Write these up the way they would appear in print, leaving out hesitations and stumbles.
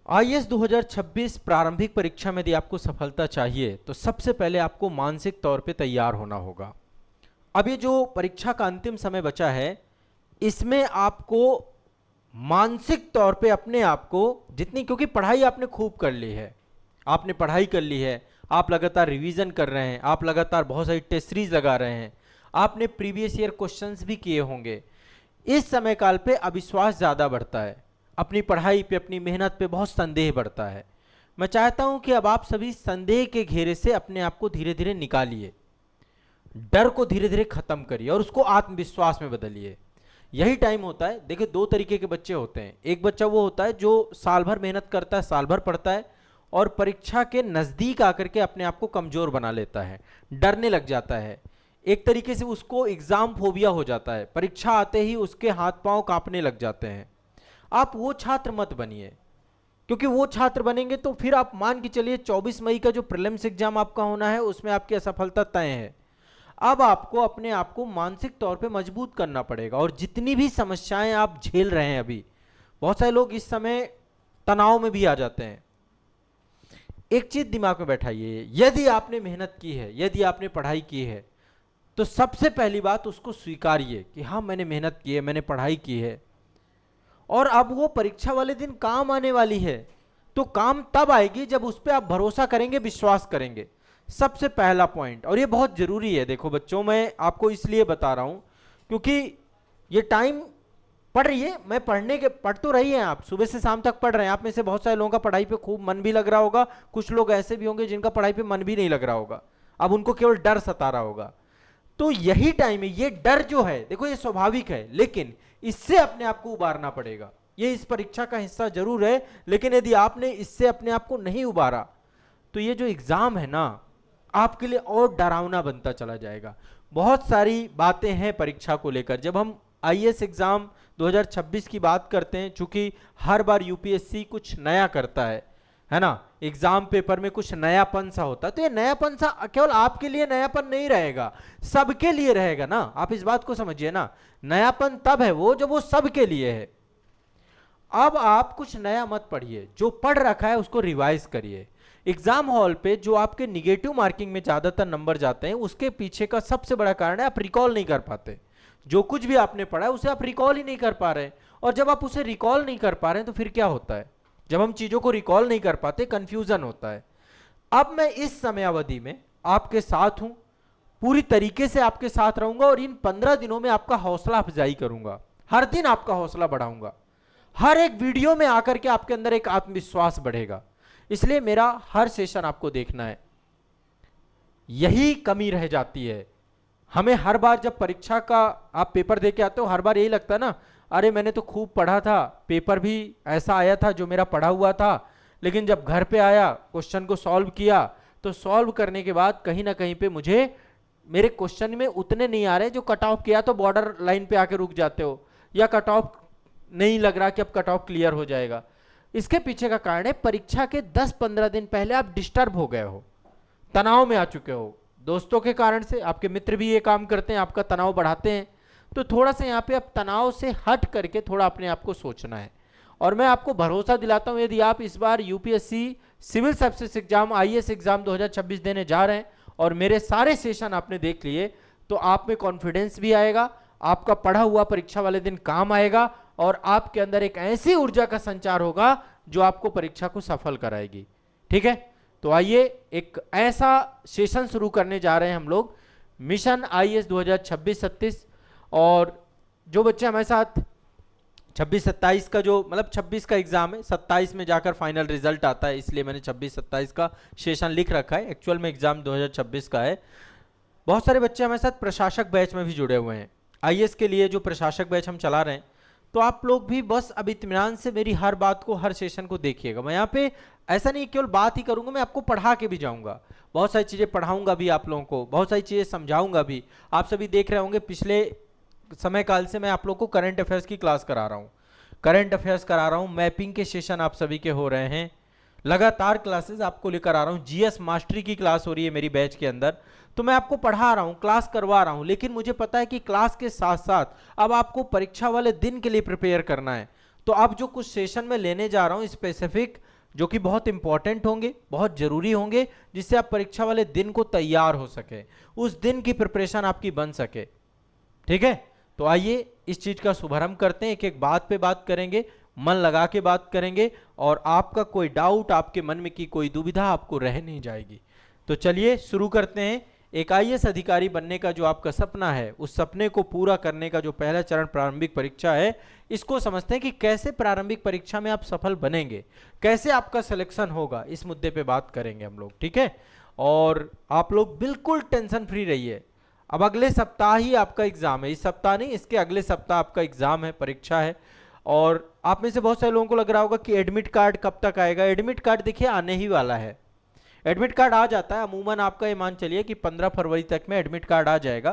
IAS 2026 प्रारंभिक परीक्षा में यदि आपको सफलता चाहिए तो सबसे पहले आपको मानसिक तौर पे तैयार होना होगा। अब ये जो परीक्षा का अंतिम समय बचा है, इसमें आपको मानसिक तौर पे अपने आप को जितनी, क्योंकि पढ़ाई आपने खूब कर ली है, आपने पढ़ाई कर ली है, आप लगातार रिवीजन कर रहे हैं, आप लगातार बहुत सारी टेस्ट सीरीज लगा रहे हैं, आपने प्रीवियस ईयर क्वेश्चंस भी किए होंगे। इस समय काल पे अविश्वास ज़्यादा बढ़ता है, अपनी पढ़ाई पे, अपनी मेहनत पे बहुत संदेह बढ़ता है। मैं चाहता हूं कि अब आप सभी संदेह के घेरे से अपने आप को धीरे धीरे निकालिए, डर को धीरे धीरे खत्म करिए और उसको आत्मविश्वास में बदलिए। यही टाइम होता है। देखिए, दो तरीके के बच्चे होते हैं। एक बच्चा वो होता है जो साल भर मेहनत करता है, साल भर पढ़ता है और परीक्षा के नज़दीक आकर के अपने आप को कमज़ोर बना लेता है, डरने लग जाता है। एक तरीके से उसको एग्ज़ाम फोबिया हो जाता है, परीक्षा आते ही उसके हाथ पांव कांपने लग जाते हैं। आप वो छात्र मत बनिए, क्योंकि वो छात्र बनेंगे तो फिर आप मान के चलिए 24 मई का जो प्रीलिम्स एग्जाम आपका होना है उसमें आपकी असफलता तय है। अब आपको अपने आप को मानसिक तौर पे मजबूत करना पड़ेगा और जितनी भी समस्याएं आप झेल रहे हैं अभी, बहुत सारे लोग इस समय तनाव में भी आ जाते हैं। एक चीज दिमाग में बैठाइए, यदि आपने मेहनत की है, यदि आपने पढ़ाई की है, तो सबसे पहली बात उसको स्वीकारिए कि हाँ, मैंने मेहनत की है, मैंने पढ़ाई की है और अब वो परीक्षा वाले दिन काम आने वाली है। तो काम तब आएगी जब उस पर आप भरोसा करेंगे, विश्वास करेंगे। सबसे पहला पॉइंट, और ये बहुत जरूरी है। देखो बच्चों, मैं आपको इसलिए बता रहा हूं क्योंकि ये टाइम पढ़ रही है, मैं पढ़ तो रही हैं, आप सुबह से शाम तक पढ़ रहे हैं। आप में से बहुत सारे लोगों का पढ़ाई पे खूब मन भी लग रहा होगा, कुछ लोग ऐसे भी होंगे जिनका पढ़ाई पे मन भी नहीं लग रहा होगा, अब उनको केवल डर सता रहा होगा। तो यही टाइम है। ये डर जो है, देखो ये स्वाभाविक है, लेकिन इससे अपने आप को उबारना पड़ेगा। ये इस परीक्षा का हिस्सा जरूर है, लेकिन यदि आपने इससे अपने आप को नहीं उबारा तो ये जो एग्जाम है ना, आपके लिए और डरावना बनता चला जाएगा। बहुत सारी बातें हैं परीक्षा को लेकर। जब हम आईएएस एग्जाम 2026 की बात करते हैं, चूंकि हर बार यूपीएससी कुछ नया करता है ना, एग्जाम पेपर में कुछ नयापन सा होता है, तो ये नयापन सा केवल आपके लिए नयापन नहीं रहेगा, सबके लिए रहेगा ना। आप इस बात को समझिए ना, नयापन तब है वो जब वो सबके लिए है। अब आप कुछ नया मत पढ़िए, जो पढ़ रखा है उसको रिवाइज करिए। एग्जाम हॉल पे जो आपके निगेटिव मार्किंग में ज्यादातर नंबर जाते हैं, उसके पीछे का सबसे बड़ा कारण है आप रिकॉल नहीं कर पाते। जो कुछ भी आपने पढ़ा है उसे आप रिकॉल ही नहीं कर पा रहे, और जब आप उसे रिकॉल नहीं कर पा रहे हैं तो फिर क्या होता है? जब हम चीजों को रिकॉल नहीं कर पाते, कंफ्यूजन होता है। अब मैं इस समय अवधि में आपके साथ हूं, पूरी तरीके से आपके साथ रहूंगा और इन 15 दिनों में आपका हौसला अफजाई करूंगा, हर दिन आपका हौसला बढ़ाऊंगा, हर एक वीडियो में आकर के आपके अंदर एक आत्मविश्वास बढ़ेगा। इसलिए मेरा हर सेशन आपको देखना है। यही कमी रह जाती है हमें। हर बार जब परीक्षा का आप पेपर दे के आते हो, हर बार यही लगता है ना, अरे मैंने तो खूब पढ़ा था, पेपर भी ऐसा आया था जो मेरा पढ़ा हुआ था, लेकिन जब घर पे आया, क्वेश्चन को सॉल्व किया, तो सॉल्व करने के बाद कहीं ना कहीं पे मुझे मेरे क्वेश्चन में उतने नहीं आ रहे जो कट ऑफ किया, तो बॉर्डर लाइन पे आके रुक जाते हो, या कट ऑफ नहीं लग रहा कि अब कट ऑफ क्लियर हो जाएगा। इसके पीछे का कारण है परीक्षा के 10-15 दिन पहले आप डिस्टर्ब हो गए हो, तनाव में आ चुके हो, दोस्तों के कारण से। आपके मित्र भी ये काम करते हैं, आपका तनाव बढ़ाते हैं। तो थोड़ा सा यहाँ पे आप तनाव से हट करके थोड़ा अपने आप को सोचना है। और मैं आपको भरोसा दिलाता हूँ, यदि आप इस बार UPSC civil services exam, IAS exam 2026 देने जा रहे हैं और मेरे सारे सेशन आपने देख लिए, तो आप में कॉन्फिडेंस भी आएगा, आपका पढ़ा हुआ परीक्षा वाले दिन काम आएगा और आपके अंदर एक ऐसी ऊर्जा का संचार होगा जो आपको परीक्षा को सफल कराएगी। ठीक है, तो आइए एक ऐसा सेशन शुरू करने जा रहे हैं हम लोग, मिशन आईएएस 2026-27। और जो बच्चे हमारे साथ 26-27 का, जो मतलब 26 का एग्जाम है, 27 में जाकर फाइनल रिजल्ट आता है, इसलिए मैंने 26-27 का सेशन लिख रखा है। एक्चुअल में एग्जाम 2026 का है। बहुत सारे बच्चे हमारे साथ प्रशासक बैच में भी जुड़े हुए हैं। आईएएस के लिए जो प्रशासक बैच हम चला रहे हैं, तो आप लोग भी बस अब इत्मीनान से मेरी हर बात को, हर सेशन को देखिएगा। मैं यहाँ पे ऐसा नहीं केवल बात ही करूंगा, मैं आपको पढ़ा के भी जाऊंगा, बहुत सारी चीज़ें पढ़ाऊंगा भी आप लोगों को, बहुत सारी चीज़ें समझाऊंगा भी। आप सभी देख रहे होंगे पिछले समय काल से मैं आप लोगों को करंट अफेयर्स की क्लास करा रहा हूँ, करंट अफेयर्स करा रहा हूँ, मैपिंग के सेशन आप सभी के हो रहे हैं, लगातार क्लासेस आपको लेकर आ रहा हूँ, जीएस मास्टरी की क्लास हो रही है मेरी बैच के अंदर। तो मैं आपको पढ़ा रहा हूँ, क्लास करवा रहा हूँ, लेकिन मुझे पता है कि क्लास के साथ साथ अब आपको परीक्षा वाले दिन के लिए प्रिपेयर करना है। तो अब जो कुछ सेशन में लेने जा रहा हूँ स्पेसिफिक जो कि बहुत इंपॉर्टेंट होंगे, बहुत ज़रूरी होंगे, जिससे आप परीक्षा वाले दिन को तैयार हो सके, उस दिन की प्रिपरेशन आपकी बन सके। ठीक है, तो आइए इस चीज़ का शुभारंभ करते हैं, एक एक बात पे बात करेंगे, मन लगा के बात करेंगे, और आपका कोई डाउट, आपके मन में की कोई दुविधा आपको रह नहीं जाएगी। तो चलिए शुरू करते हैं। एक आईएएस अधिकारी बनने का जो आपका सपना है, उस सपने को पूरा करने का जो पहला चरण प्रारंभिक परीक्षा है, इसको समझते हैं कि कैसे प्रारंभिक परीक्षा में आप सफल बनेंगे, कैसे आपका सिलेक्शन होगा, इस मुद्दे पे बात करेंगे हम लोग। ठीक है, और आप लोग बिल्कुल टेंशन फ्री रहिए। अब अगले सप्ताह ही आपका एग्जाम है, इस सप्ताह नहीं, इसके अगले सप्ताह आपका एग्जाम है, परीक्षा है। और आप में से बहुत सारे लोगों को लग रहा होगा कि एडमिट कार्ड कब तक आएगा। एडमिट कार्ड देखिए आने ही वाला है, एडमिट कार्ड आ जाता है अमूमन, आपका ये मान चलिए कि 15 फरवरी तक में एडमिट कार्ड आ जाएगा,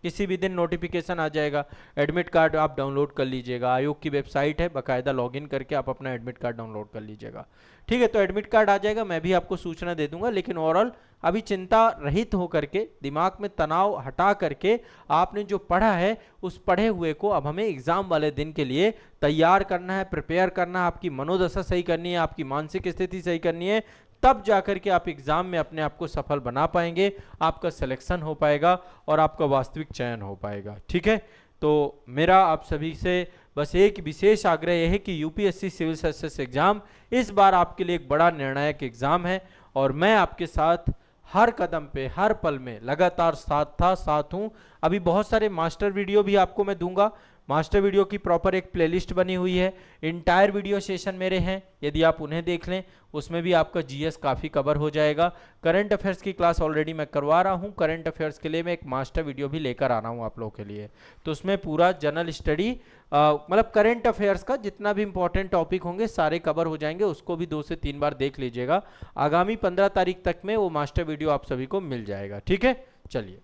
किसी भी दिन नोटिफिकेशन आ जाएगा। एडमिट कार्ड आप डाउनलोड कर लीजिएगा, आयोग की वेबसाइट है, बाकायदा लॉगिन करके आप अपना एडमिट कार्ड डाउनलोड कर लीजिएगा। ठीक है, तो एडमिट कार्ड आ जाएगा, मैं भी आपको सूचना दे दूंगा। लेकिन ओवरऑल अभी चिंता रहित हो करके, दिमाग में तनाव हटा करके, आपने जो पढ़ा है उस पढ़े हुए को अब हमें एग्जाम वाले दिन के लिए तैयार करना है, प्रिपेयर करना है, आपकी मनोदशा सही करनी है, आपकी मानसिक स्थिति सही करनी है, तब जाकर के आप एग्जाम में अपने आप को सफल बना पाएंगे, आपका सिलेक्शन हो पाएगा और आपका वास्तविक चयन हो पाएगा। ठीक है, तो मेरा आप सभी से बस एक विशेष आग्रह यह है कि यूपीएससी सिविल सर्विसेज एग्जाम इस बार आपके लिए एक बड़ा निर्णायक एग्जाम है, और मैं आपके साथ हर कदम पे, हर पल में लगातार साथ हूँ। अभी बहुत सारे मास्टर वीडियो भी आपको मैं दूंगा, मास्टर वीडियो की प्रॉपर एक प्लेलिस्ट बनी हुई है, इंटायर वीडियो सेशन मेरे हैं, यदि आप उन्हें देख लें उसमें भी आपका जीएस काफ़ी कवर हो जाएगा। करंट अफेयर्स की क्लास ऑलरेडी मैं करवा रहा हूं, करंट अफेयर्स के लिए मैं एक मास्टर वीडियो भी लेकर आ रहा हूं आप लोगों के लिए। तो उसमें पूरा जनरल स्टडी, मतलब करंट अफेयर्स का जितना भी इंपॉर्टेंट टॉपिक होंगे सारे कवर हो जाएंगे, उसको भी 2 से 3 बार देख लीजिएगा। आगामी 15 तारीख तक में वो मास्टर वीडियो आप सभी को मिल जाएगा। ठीक है, चलिए।